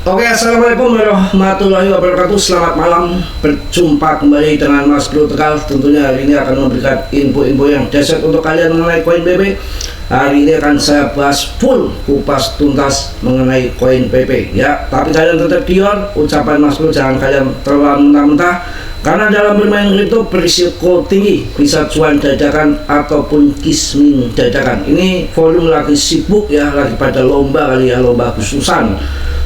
Oke, assalamualaikum warahmatullahi wabarakatuh. Selamat malam, berjumpa kembali dengan Mas Bro Tegal. Tentunya hari ini akan memberikan info-info yang dahsyat untuk kalian mengenai koin PP. Hari ini akan saya bahas full, kupas tuntas mengenai koin PP ya. Tapi kalian tetap dior, ucapan Mas Bro jangan kalian terlalu mentah-mentah, karena dalam bermain kripto berisiko tinggi, bisa cuan dadakan ataupun kismin dadakan. Ini volume lagi sibuk ya, lagi pada lomba kali ya, lomba Agustusan.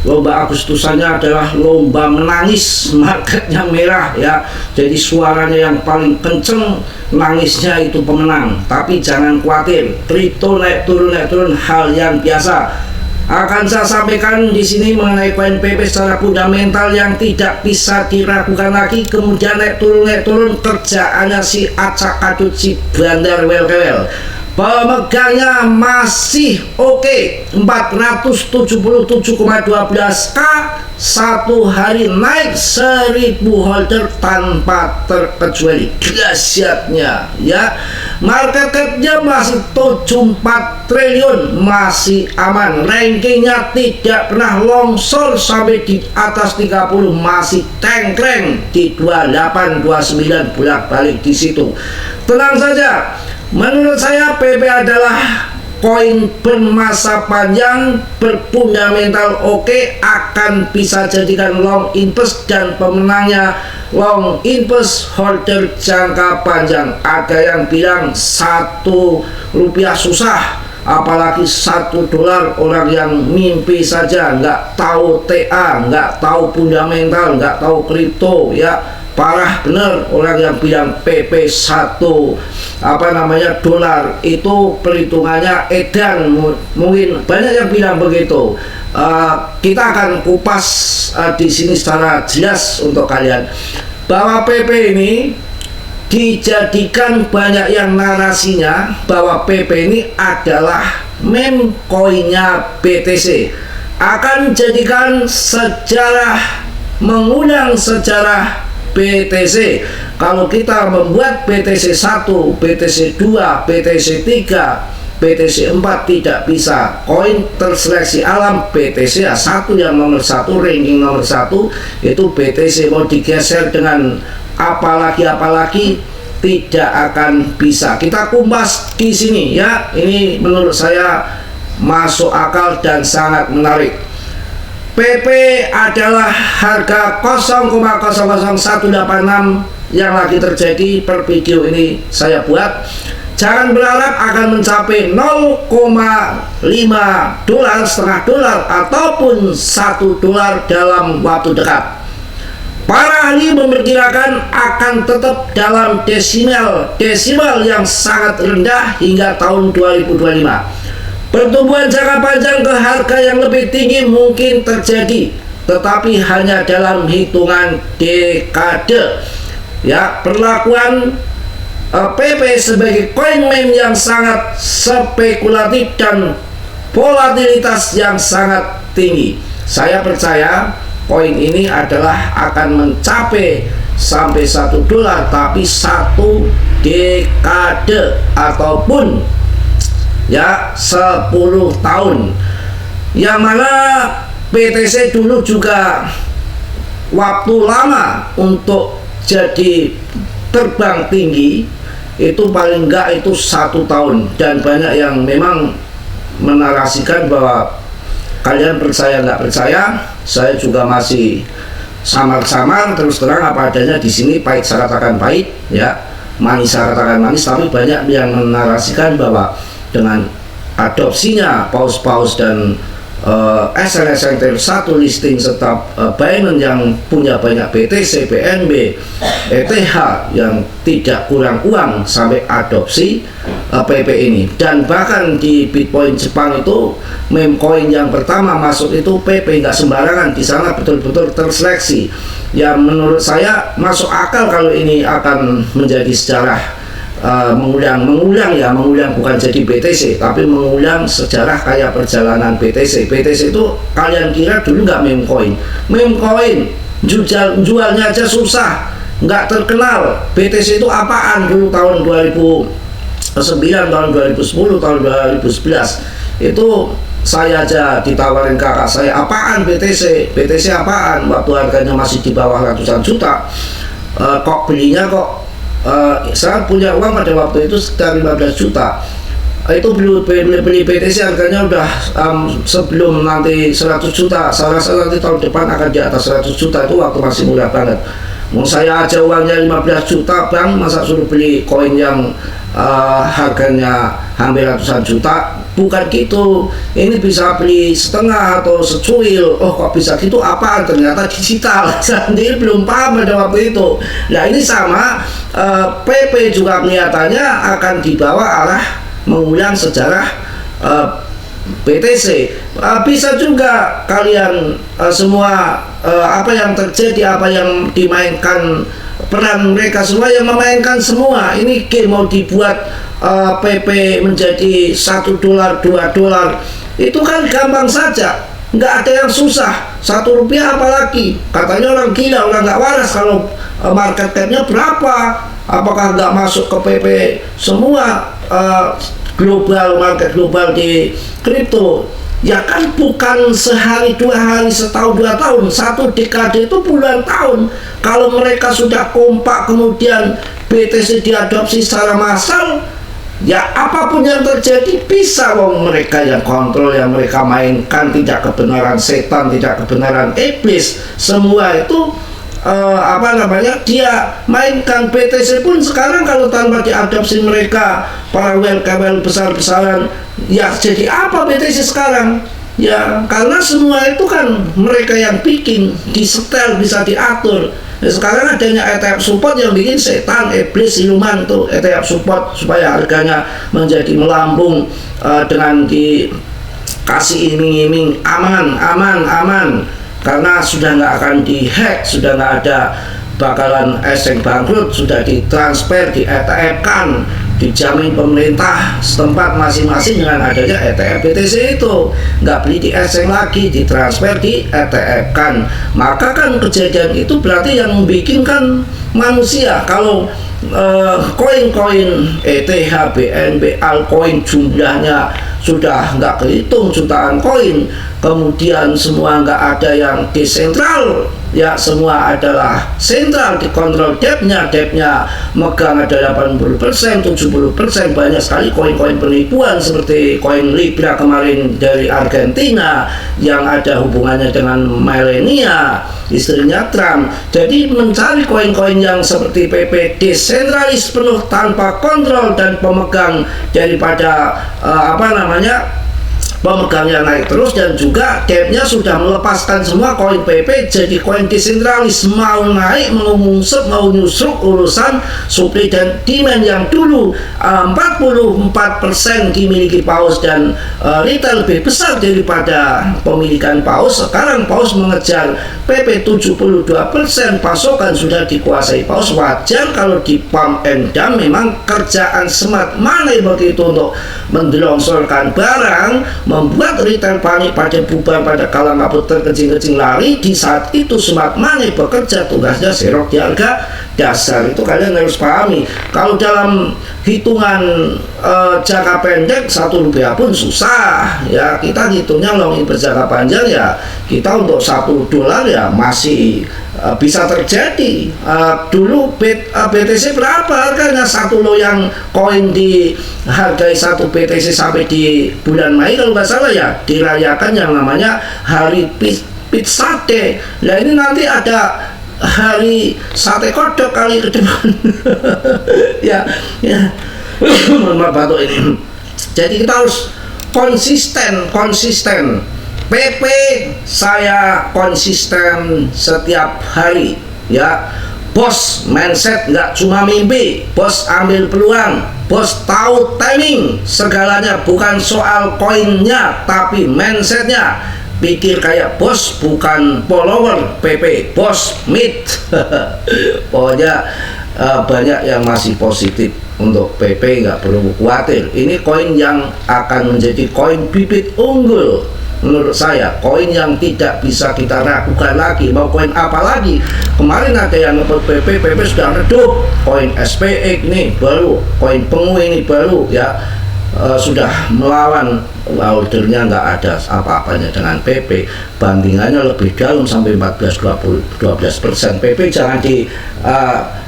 Lomba Agustusannya adalah lomba menangis, marketnya merah ya. Jadi suaranya yang paling kenceng, nangisnya itu pemenang. Tapi jangan khawatir, kripto naik turun hal yang biasa. Akan saya sampaikan di sini mengenai koin PP secara fundamental yang tidak bisa diragukan lagi. Kemudian naik turun kerjaannya si acak adut, si bandar wel-wel. Pemegangnya masih oke, 477,12k, satu hari naik 1000 holder tanpa terkecuali. Dahsyatnya ya, market capnya masih 74 triliun, masih aman. Rankingnya tidak pernah longsor sampai di atas 30, masih tengkleng di 28, 29 bolak-balik di situ. Tenang saja. Menurut saya PP adalah koin bermasa panjang, berfundamental oke, akan bisa jadikan long invest, dan pemenangnya long invest holder jangka panjang. Ada yang bilang Rp1 susah, apalagi $1. Orang yang mimpi saja, nggak tahu TA, nggak tahu fundamental, nggak tahu kripto ya. Parah bener orang yang bilang PP dolar itu perhitungannya edan. Mungkin banyak yang bilang begitu. Kita akan kupas di sini secara jelas untuk kalian bahwa PP ini dijadikan banyak yang narasinya bahwa PP ini adalah meme koinnya BTC, akan menjadikan sejarah, mengulang sejarah BTC. Kalau kita membuat BTC 1, BTC 2, BTC 3, BTC 4 tidak bisa. Koin terseleksi alam BTC 1 yang nomor 1, ranking nomor 1 itu BTC. Mau digeser dengan apalagi tidak akan bisa. Kita kupas di sini ya. Ini menurut saya masuk akal dan sangat menarik. PP adalah harga 0,00186 yang lagi terjadi per video ini saya buat. Jangan berharap akan mencapai $0,5, setengah dolar, ataupun $1 dalam waktu dekat. Para ahli memperkirakan akan tetap dalam desimal yang sangat rendah hingga tahun 2025. Pertumbuhan jangka panjang ke harga yang lebih tinggi mungkin terjadi, tetapi hanya dalam hitungan dekade. Ya, perlakuan PP sebagai koin meme yang sangat spekulatif dan volatilitas yang sangat tinggi. Saya percaya koin ini adalah akan mencapai sampai $1, tapi 1 dekade ataupun ya 10 tahun, yang mana BTC dulu juga waktu lama untuk jadi terbang tinggi itu paling enggak itu 1 tahun. Dan banyak yang memang menarasikan bahwa kalian percaya nggak percaya, saya juga masih samar-samar terus terang apa adanya di sini. Pahit saya katakan pahit ya, manis saya katakan manis. Tapi banyak yang menarasikan bahwa dengan adopsinya paus-paus dan SNSN satu listing serta Binance yang punya banyak BTC, BNB, ETH yang tidak kurang uang sampai adopsi PP ini. Dan bahkan di Bitcoin Jepang itu meme coin yang pertama masuk itu PP, nggak sembarangan, di sana betul-betul terseleksi. Yang menurut saya masuk akal kalau ini akan menjadi sejarah. Mengulang bukan jadi BTC, tapi mengulang sejarah kayak perjalanan BTC. BTC itu kalian kira dulu nggak meme coin jualnya aja susah, nggak terkenal. BTC itu apaan dulu tahun 2009, tahun 2010, tahun 2011 itu saya aja ditawarin kakak saya, apaan BTC? BTC apaan? Waktu harganya masih di bawah ratusan juta. Kok belinya kok saya punya uang pada waktu itu sekitar 15 juta. Itu beli BTC harganya udah sebelum nanti 100 juta. Saya rasa nanti tahun depan akan di atas 100 juta. Itu waktu masih murah banget. Mau saya aja uangnya 15 juta bang, masa suruh beli koin yang harganya hampir ratusan juta? Bukan gitu, ini bisa beli setengah atau secuil. Oh kok bisa gitu, apaan? Ternyata digital. Saya sendiri belum paham pada waktu itu. Nah ini sama, PP juga kelihatannya akan dibawa arah mengulang sejarah BTC. Bisa juga kalian semua apa yang terjadi, apa yang dimainkan, peran mereka semua yang memainkan semua. Ini game mau dibuat PP menjadi $1, $2, itu kan gampang saja, nggak ada yang susah. $1 apalagi, katanya orang gila, orang nggak waras kalau market capnya berapa. Apakah nggak masuk ke PP semua global, market global di kripto? Ya kan bukan sehari, 2 hari, setahun, 2 tahun, 1 dekade itu puluhan tahun. Kalau mereka sudah kompak kemudian BTC diadopsi secara massal, ya apapun yang terjadi bisa. Wong mereka yang kontrol, yang mereka mainkan tidak kebenaran setan, tidak kebenaran iblis, semua itu dia mainkan. BTC pun sekarang kalau tanpa diadopsi mereka, para well besar-besaran, ya jadi apa BTC sekarang? Ya karena semua itu kan mereka yang bikin, disetel, bisa diatur. Nah, sekarang adanya ETF support yang bikin setan, iblis, siluman tuh ETF support supaya harganya menjadi melambung dengan dikasih iming-iming aman, karena sudah nggak akan dihack, sudah nggak ada bakalan eseng bangkrut, sudah ditransfer, di ETF kan, dijamin pemerintah setempat masing-masing dengan adanya ETF BTC itu. Nggak beli di eseng lagi, ditransfer, di ETF kan. Maka kan kejadian itu berarti yang membuat kan manusia. Kalau koin-koin ETH, BNB, altcoin jumlahnya sudah nggak kehitung jutaan koin, kemudian semua nggak ada yang desentral, ya semua adalah sentral, dikontrol depnya megang ada 80%, 70%. Banyak sekali koin-koin penipuan seperti koin Libra kemarin dari Argentina yang ada hubungannya dengan Melania, istrinya Trump. Jadi mencari koin-koin yang seperti PP desentralis penuh tanpa kontrol dan pemegang daripada pemegangnya naik terus, dan juga depnya sudah melepaskan semua koin PP jadi koin desentralis. Mau naik, mau ngungsep, mau nyusruk, urusan supply dan demand. Yang dulu 44% dimiliki Paus dan retail lebih besar daripada pemilikan Paus, sekarang Paus mengejar PP 72%, pasokan sudah dikuasai Paus. Wajar kalau di pump and dump, memang kerjaan smart money begitu untuk mendelongsorkan barang, membuat retail panik pada bubar, pada kalang kabut terkecil-kecil lari. Di saat itu smart money bekerja, tugasnya serok di harga dasar. Itu kalian harus pahami. Kalau dalam hitungan jangka pendek $1 pun susah ya, kita hitungnya long berjangka panjang ya, kita untuk $1 ya masih bisa terjadi. Dulu BTC berapa harganya? $1 yang koin dihargai 1 BTC sampai di bulan Mei kalau nggak salah ya, dirayakan yang namanya hari pizza day. Nah ini nanti ada hari sate kodok kali ke depan. ya mohon maaf batuk ini. Jadi kita harus konsisten. PP saya konsisten setiap hari ya. Bos mindset nggak cuma mimpi, bos ambil peluang, bos tahu timing segalanya. Bukan soal koinnya tapi mindsetnya. Pikir kayak bos, bukan follower. PP bos meet. Pokoknya banyak yang masih positif untuk PP, nggak perlu khawatir. Ini koin yang akan menjadi koin bibit unggul menurut saya, koin yang tidak bisa kita ragukan lagi. Mau koin apa lagi? Kemarin ada yang ngebut PP sudah redup. Koin SPX ini baru, koin Pengu ini baru ya. sudah melawan, ordernya nggak ada apa-apanya dengan PP, bandingannya lebih dalam sampai 12%. PP jangan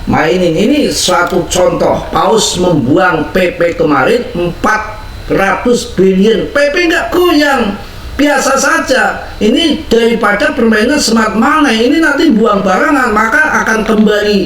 mainin. Ini suatu contoh, Paus membuang PP kemarin 400 billion, PP nggak goyang, biasa saja. Ini daripada permainan smart money, ini nanti buang barangan, maka akan kembali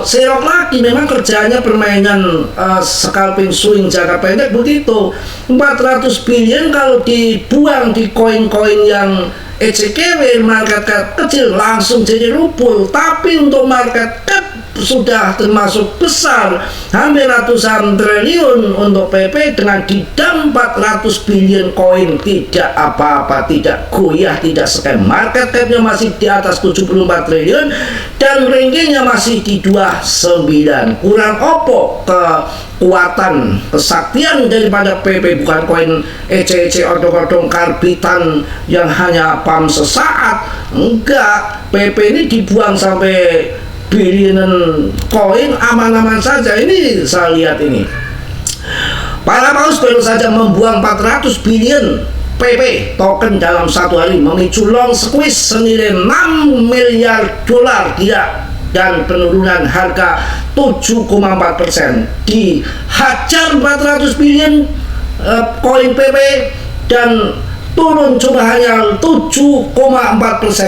serok lagi. Memang kerjanya permainan scalping swing jangka pendek begitu. 400 billion kalau dibuang di koin-koin yang ECKW, market cap kecil, langsung jadi rupul. Tapi untuk market cap sudah termasuk besar, hampir ratusan triliun untuk PP, dengan didam 400 billion koin, tidak apa-apa, tidak goyah, tidak scam. Market capnya masih di atas 74 triliun dan rankingnya masih di 29. Kurang opo kekuatan kesaktian daripada PP, bukan koin EC odong-odong karbitan yang hanya pam sesaat. Enggak, PP ini dibuang sampai bilionan koin aman-aman saja. Ini saya lihat ini, para paus baru saja membuang 400 billion PP token dalam satu hari, memicu long squeeze senilai 6 miliar dolar dia, dan penurunan harga 7,4%. Dihajar 400 billion koin PP dan turun cuma hanya 7,4%.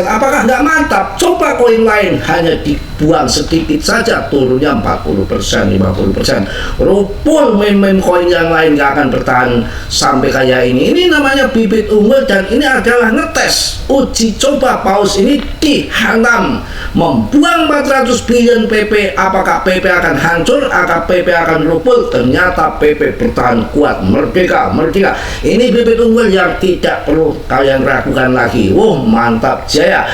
Apakah nggak mantap? Coba koin lain hanya dibuang sedikit saja, turunnya 40%, 50%. Rupul meme-meme koin yang lain nggak akan bertahan sampai kayak ini. Ini namanya bibit unggul, dan ini adalah ngetes, uji coba Paus ini dihantam membuang 400 billion PP. Apakah PP akan hancur? Apakah PP akan rupul? Ternyata PP bertahan kuat, merdeka. Ini bibit unggul yang tidak perlu kalian ragukan lagi. Mantap jaya.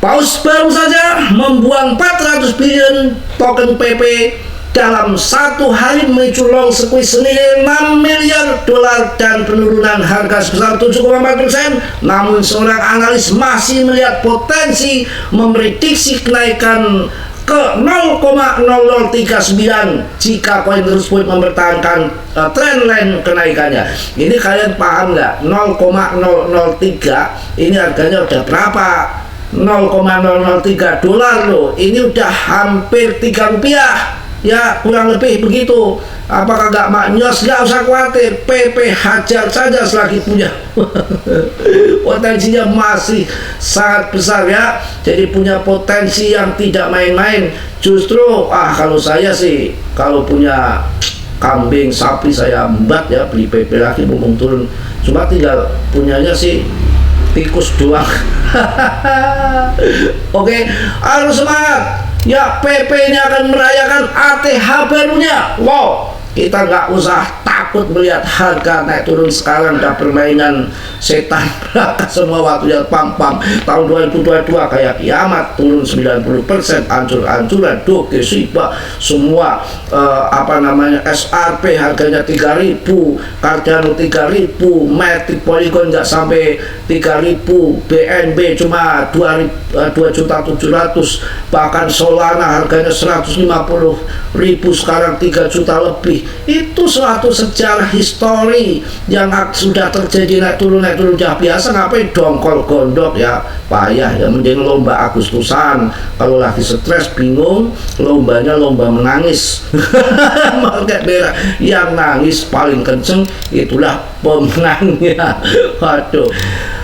Paus baru saja membuang 400 billion token PP dalam satu hari, memicu long squeeze senilai 6 miliar dolar dan penurunan harga sebesar 7,4%. Namun seorang analis masih melihat potensi, memprediksi kenaikan ke 0,0039 jika koin tersebut mempertahankan trendline kenaikannya. Ini kalian paham nggak? 0,003 ini harganya udah berapa? 0,003 dolar loh. Ini udah hampir 3 rupiah ya, kurang lebih begitu. Apakah nggak maknyos? Nggak usah khawatir, PP hajar saja selagi punya potensinya masih sangat besar ya. Jadi punya potensi yang tidak main-main. Justru kalau saya sih, kalau punya kambing, sapi, saya embat ya, beli PP lagi mumpung turun. Cuma tinggal punyanya sih tikus doang. Oke, harus semangat ya. PP ini akan merayakan ATH barunya. Kita nggak usah takut melihat harga naik turun. Sekarang udah permainan setan belaka semua, waktunya pam-pam. Tahun 2022 kayak kiamat, turun 90%, ancur-ancuran, doge, shiba, semua SRP harganya 3.000, Cardano 3.000, Matic, Polygon nggak sampai 3.000, BNB cuma 2.700.000, bahkan Solana harganya 150.000, sekarang 3 juta lebih. Itu suatu sejarah histori yang sudah terjadi, naik turun udah biasa. Ngapain dongkol gondok ya, payah ya. Mending lomba Agustusan, kalau lagi stres bingung, lombanya lomba menangis. Market merah yang nangis paling kenceng itulah pemenangnya. Waduh.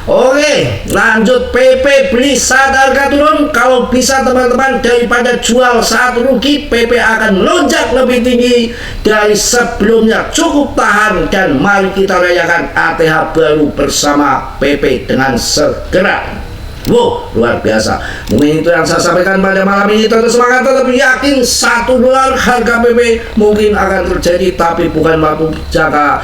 Oke, lanjut. PP beli saat harga turun. Kalau bisa teman-teman, daripada jual saat rugi, PP akan lonjak lebih tinggi dari sebelumnya. Cukup tahan dan mari kita rayakan ATH baru bersama PP dengan segera. Luar biasa. Mungkin itu yang saya sampaikan pada malam ini. Tetap semangat, tetap yakin $1 harga PP mungkin akan terjadi, tapi bukan waktu jangka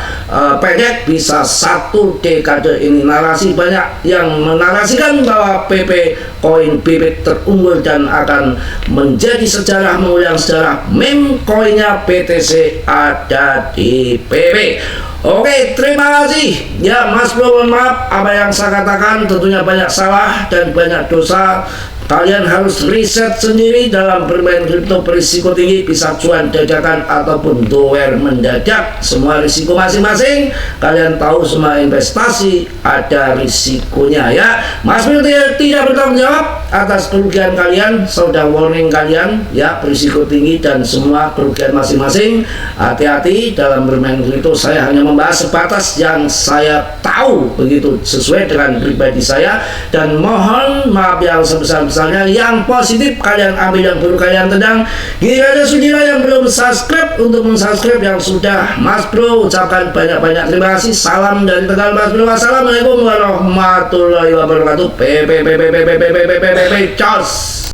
pendek, bisa 1 dekade ini. Narasi banyak yang menarasikan bahwa PP koin bibit terunggul dan akan menjadi sejarah, mengulang sejarah. Meme koinnya BTC ada di PP. Oke, terima kasih ya Mas Bro. Mohon maaf apa yang saya katakan tentunya banyak salah dan banyak dosa. Kalian harus riset sendiri dalam bermain kripto berisiko tinggi, bisa cuan dadakan ataupun doer mendadak. Semua risiko masing-masing. Kalian tahu semua investasi ada risikonya ya. Mas Bro tidak bertanggung jawab atas kerugian kalian. Sudah warning kalian ya, berisiko tinggi dan semua kerugian masing-masing. Hati-hati dalam bermain kripto. Saya hanya membahas sebatas yang saya tahu, begitu sesuai dengan pribadi saya, dan mohon maaf yang sebesar-besarnya. Yang positif kalian ambil, yang buruk kalian tendang. Gini aja saudara yang belum subscribe untuk mensubscribe, yang sudah Mas Bro ucapkan banyak-banyak terima kasih. Salam dari Tegal Mas Bro. Wassalamualaikum warahmatullahi wabarakatuh. Cos.